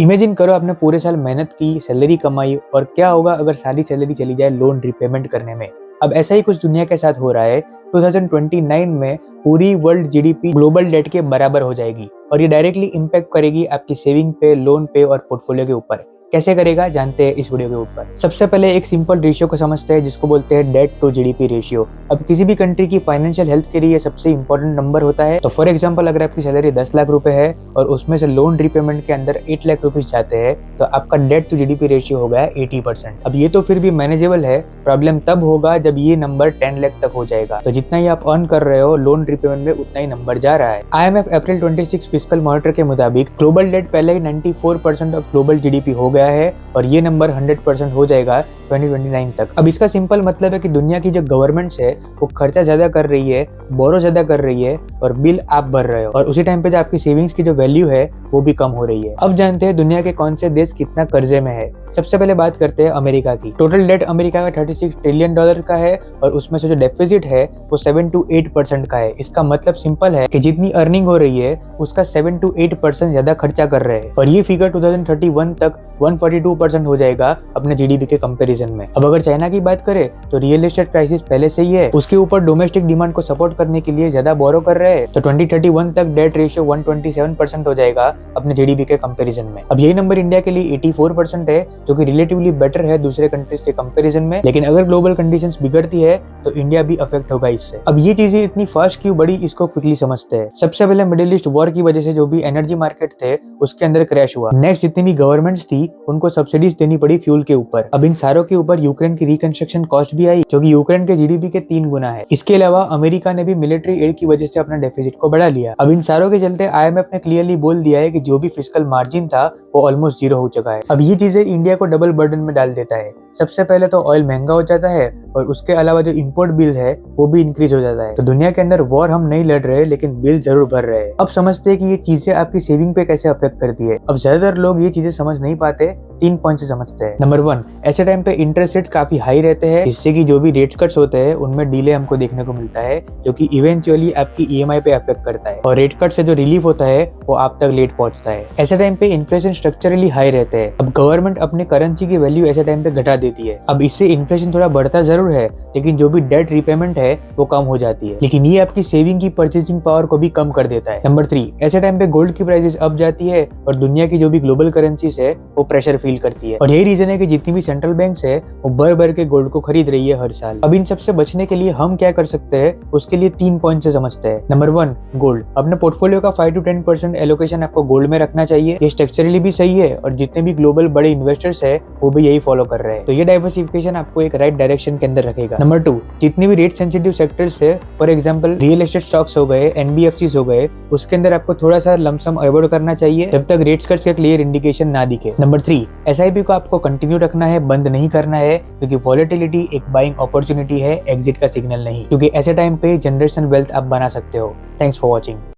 Imagine करो आपने पूरे साल मेहनत की, सैलरी कमाई और क्या होगा अगर सारी सैलरी चली जाए लोन रिपेमेंट करने में। अब ऐसा ही कुछ दुनिया के साथ हो रहा है। 2029 में पूरी वर्ल्ड जीडीपी ग्लोबल डेट के बराबर हो जाएगी और ये डायरेक्टली इम्पैक्ट करेगी आपकी सेविंग पे, लोन पे और पोर्टफोलियो के ऊपर। कैसे करेगा जानते हैं इस वीडियो के ऊपर। सबसे पहले एक सिंपल रेशियो को समझते हैं जिसको बोलते हैं डेट टू जीडीपी रेशियो। अब किसी भी कंट्री की फाइनेंशियल हेल्थ के लिए सबसे इंपॉर्टेंट नंबर होता है। तो फॉर एग्जांपल अगर आपकी सैलरी 10 लाख रुपए है और उसमें से लोन रिपेमेंट के अंदर 8 लाख रुपीज जाते हैं तो आपका डेट टू जीडीपी रेशियो हो गया 80%। अब ये तो फिर भी मैनेजेबल है। प्रॉब्लम तब होगा जब ये नंबर 10 लाख तक हो जाएगा। तो जितना ही आप अर्न कर रहे हो लोन रिपेमेंट में उतना ही नंबर जा रहा है। IMF अप्रैल 26 फिस्कल मॉनिटर के मुताबिक ग्लोबल डेट पहले ही 94% ऑफ ग्लोबल जीडीपी हो गया है और ये नंबर 100% हो जाएगा 2029 तक। अब इसका सिंपल मतलब है कि दुनिया की जो गवर्नमेंट्स है वो खर्चा ज्यादा कर रही है, बोरो ज्यादा कर रही है और बिल आप भर रहे हो और उसी टाइम पे जो आपकी सेविंग्स की जो वैल्यू है वो भी कम हो रही है। अब जानते हैं दुनिया के कौन से देश कितना कर्जे में है। सबसे पहले बात करते हैं अमेरिका की। टोटल डेट अमेरिका का $36 ट्रिलियन का है और उसमें से जो डेफिसिट है वो 7 to 8% का है। इसका मतलब सिंपल है कि जितनी अर्निंग हो रही है उसका 7 to 8% ज्यादा खर्चा कर रहे हैं और ये फिगर 2031 तक 142% हो जाएगा अपने जीडीपी के कंपैरिजन में। अब अगर चाइना की बात करें तो रियल एस्टेट क्राइसिस पहले से ही है, उसके ऊपर डोमेस्टिक डिमांड को सपोर्ट करने के लिए ज्यादा बोरो कर रहे हैं तो 2031 तक डेट रेशियो 127% हो जाएगा अपने जीडीपी के कंपैरिजन में। अब यही नंबर इंडिया के लिए 84% है जो कि रिलेटिवली बेटर है दूसरे कंट्रीज के कंपैरिजन में। लेकिन अगर ग्लोबल कंडीशंस बिगड़ती है तो इंडिया भी अफेक्ट होगा इससे। अब ये चीजें इतनी फास्ट क्यों बढ़ी इसको क्विकली समझते हैं। सबसे पहले मिडिल ईस्ट वॉर की वजह से जो भी एनर्जी मार्केट थे उसके अंदर क्रैश हुआ। नेक्स्ट जितनी भी गवर्नमेंट्स थी उनको सब्सिडीज देनी पड़ी फ्यूल के ऊपर। अब इन सारों के ऊपर यूक्रेन की रिकंस्ट्रक्शन कॉस्ट भी आई जो कि यूक्रेन के जीडीपी के 3 गुना है। इसके अलावा अमेरिका ने भी मिलिट्री एड की वजह से अपना डेफिसिट को बढ़ा लिया। अब इन सारों के चलते IMF ने क्लियरली बोल दिया है कि जो भी फिस्कल मार्जिन था वो ऑलमोस्ट जीरो हो चुका है। अब ये चीजें इंडिया को डबल बर्डन में डाल देता है। सबसे पहले तो ऑयल महंगा हो जाता है और उसके अलावा जो इंपोर्ट बिल है वो भी इंक्रीज हो जाता है। तो दुनिया के अंदर वॉर हम नहीं लड़ रहे लेकिन बिल जरूर भर रहे हैं। अब समझते हैं कि ये चीजें आपकी सेविंग पे कैसे अफेक्ट करती है। अब ज्यादातर लोग ये चीजें समझ नहीं पाते। 3 पॉइंट से समझते हैं। नंबर 1, ऐसे टाइम पे इंटरेस्ट रेट्स काफी हाई रहते हैं जिससे कि जो भी रेट कट्स होते हैं उनमें डिले हमको देखने को मिलता है जो कि इवेंचुअली आपकी EMI पे अफेक्ट करता है और रेट कट से जो रिलीफ होता है वो आप तक लेट पहुंचता है। ऐसे टाइम पे इन्फ्लेशन स्ट्रक्चरली हाई रहते हैं। अब गवर्नमेंट अपने करेंसी की वैल्यू ऐसे टाइम पे घटा देती है। अब इससे इन्फ्लेशन थोड़ा बढ़ता जरूर है लेकिन जो भी डेट रिपेमेंट है वो कम हो जाती है, लेकिन ये आपकी सेविंग की परचेसिंग पावर को भी कम कर देता है। नंबर 3, ऐसे टाइम पे गोल्ड की प्राइसेस अप जाती है और दुनिया की जो भी ग्लोबल करेंसीज है वो प्रेशर फील करती है और यही रीजन है कि जितनी भी सेंट्रल बैंक्स है वो भर भर के गोल्ड को खरीद रही है हर साल। अब इन सब से बचने के लिए हम क्या कर सकते हैं उसके लिए 3 पॉइंट से समझते हैं। Number 1, gold. अपने पोर्टफोलियो का 5 to 10% एलोकेशन आपको गोल्ड में रखना चाहिए। ये स्ट्रक्चरली भी सही है और जितने भी ग्लोबल बड़े इन्वेस्टर्स है वो भी यही फॉलो कर रहे हैं। तो ये डाइवर्सिफिकेशन आपको एक राइट डायरेक्शन के अंदर रखेगा। नंबर 2, जितनी भी रेट सेंसिटिव सेक्टर्स है for example real estate stocks हो गए, NBFCs हो गए, उसके अंदर आपको थोड़ा सा लमसम अवॉइड करना चाहिए जब तक रेट कट्स का क्लियर इंडिकेशन ना दिखे। नंबर 3, SIP को आपको कंटिन्यू रखना है, बंद नहीं करना है क्योंकि वॉलेटिलिटी एक बाइंग अपॉर्चुनिटी है, एग्जिट का सिग्नल नहीं, क्योंकि ऐसे टाइम पे जनरेशन वेल्थ आप बना सकते हो। Thanks for watching.